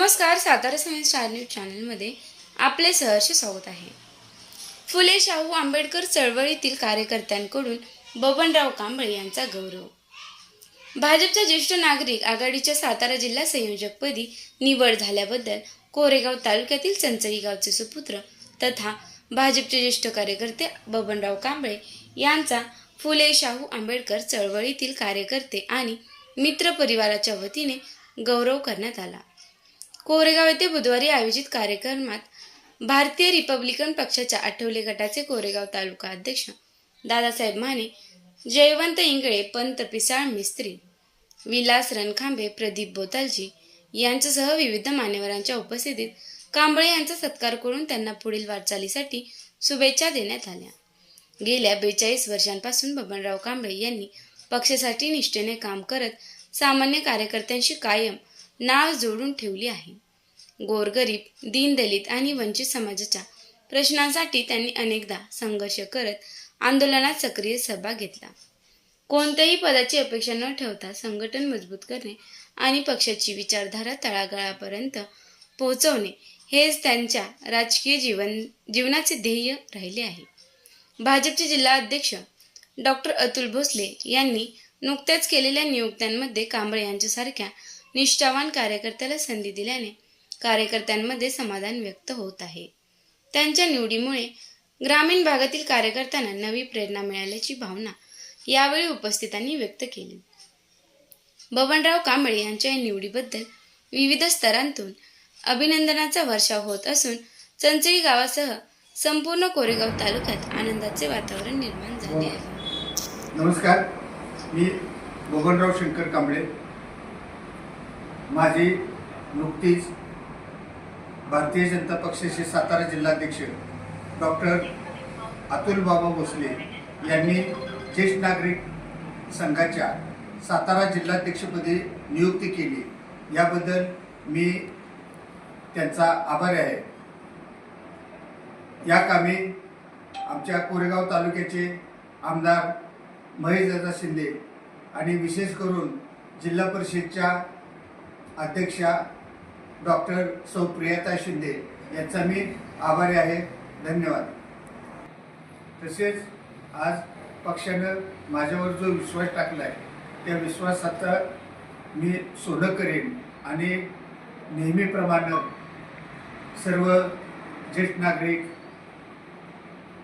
नमस्कार, सातारा समेत star news चॅनलमध्ये आपले सहर्ष स्वागत आहे. फुले शाहू आंबेडकर चळवळीतील कार्यकर्त्यांकडून बबनराव कांबळे यांचा गौरव. भाजपच्या ज्येष्ठ नागरिक आघाडीच्या सातारा जिल्हा संयोजकपदी निवड झाल्याबद्दल कोरेगाव तालुक्यातील चंचळी गावचे सुपुत्र तथा भाजपचे ज्येष्ठ कार्यकर्ते बबनराव कांबळे यांचा फुले शाहू आंबेडकर चळवळीतील कार्यकर्ते आणि मित्र परिवाराच्या वतीने गौरव करण्यात आला. कोरेगाव येथे बुधवारी आयोजित कार्यक्रमात भारतीय रिपब्लिकन पक्षाच्या आठवले गटाचे कोरेगाव तालुका अध्यक्ष दादासाहेब माने, जयवंत इंगळे, पंत पिसाळ मिस्त्री, विलास रणखांबे, प्रदीप बोतालजी यांच्यासह विविध मान्यवरांच्या उपस्थितीत कांबळे यांचा सत्कार करून त्यांना पुढील वाटचालीसाठी शुभेच्छा देण्यात आल्या. गेल्या 42 वर्षांपासून बबनराव कांबळे यांनी पक्षासाठी निष्ठेने काम करत सामान्य कार्यकर्त्यांशी कायम नाळ जोडून ठेवली आहे. गोरगरीब, दीनदलित आणि वंचित समाजाच्या प्रश्नांसाठी त्यांनी अनेकदा संघर्ष करत आंदोलनात सक्रिय सहभाग घेतला. कोणत्याही पदाची अपेक्षा न ठेवता संघटन मजबूत करणे आणि पक्षाची विचारधारा तळागाळापर्यंत पोहोचवणे हेच त्यांच्या राजकीय जीवनाचे ध्येय राहिले आहे. भाजपचे जिल्हा अध्यक्ष डॉक्टर अतुल भोसले यांनी नुकत्याच केलेल्या नियुक्त्यांमध्ये कांबळे यांच्यासारख्या निष्ठावान कार्यकर्त्याला संधी दिल्याने कार्यकर्त्यांमध्ये समाधान व्यक्त होत आहे. त्यांच्या निवडीमुळे ग्रामीण भागातील कार्यकर्त्यांना नवी प्रेरणा मिळाल्याची भावना यावेळी उपस्थितांनी व्यक्त केली. बबनराव कांबळे यांच्या या निवडीबद्दल विविध स्तरांतून अभिनंदनाचा वर्षाव होत असून चंचळी गावासह संपूर्ण कोरेगाव तालुक्यात आनंदाचे वातावरण निर्माण झाले आहे. नमस्कार, मी बबनराव शंकर कांबळे. माझी नुकतीच भारतीय जनता पक्षाचे सातारा जिल्हाध्यक्ष डॉक्टर अतुल बाबा भोसले यांनी ज्येष्ठ नागरिक संघाच्या सातारा जिल्हाध्यक्षपदी नियुक्ती केली, याबद्दल मी त्यांचा आभारी आहे. या कामी आमच्या कोरेगाव तालुक्याचे आमदार महेशदादा शिंदे आणि विशेष करून जिल्हा परिषदच्या अध्यक्षा डॉक्टर सौ प्रियता शिंदे यांचा मी आभारी आहे. धन्यवाद. तसेच आज पक्षानं माझ्यावर जो विश्वास टाकला आहे त्या विश्वासाचा मी सोनं करेन आणि नेहमीप्रमाणे सर्व ज्येष्ठ नागरिक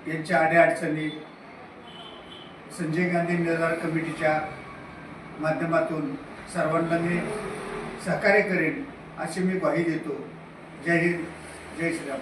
यांच्या अडीअडचणी संजय गांधी निराधार कमिटीच्या माध्यमातून सर्वांना मी सहकार्य करेन अशी मी ग्वाही देतो. जय हिंद, जय श्रीराम.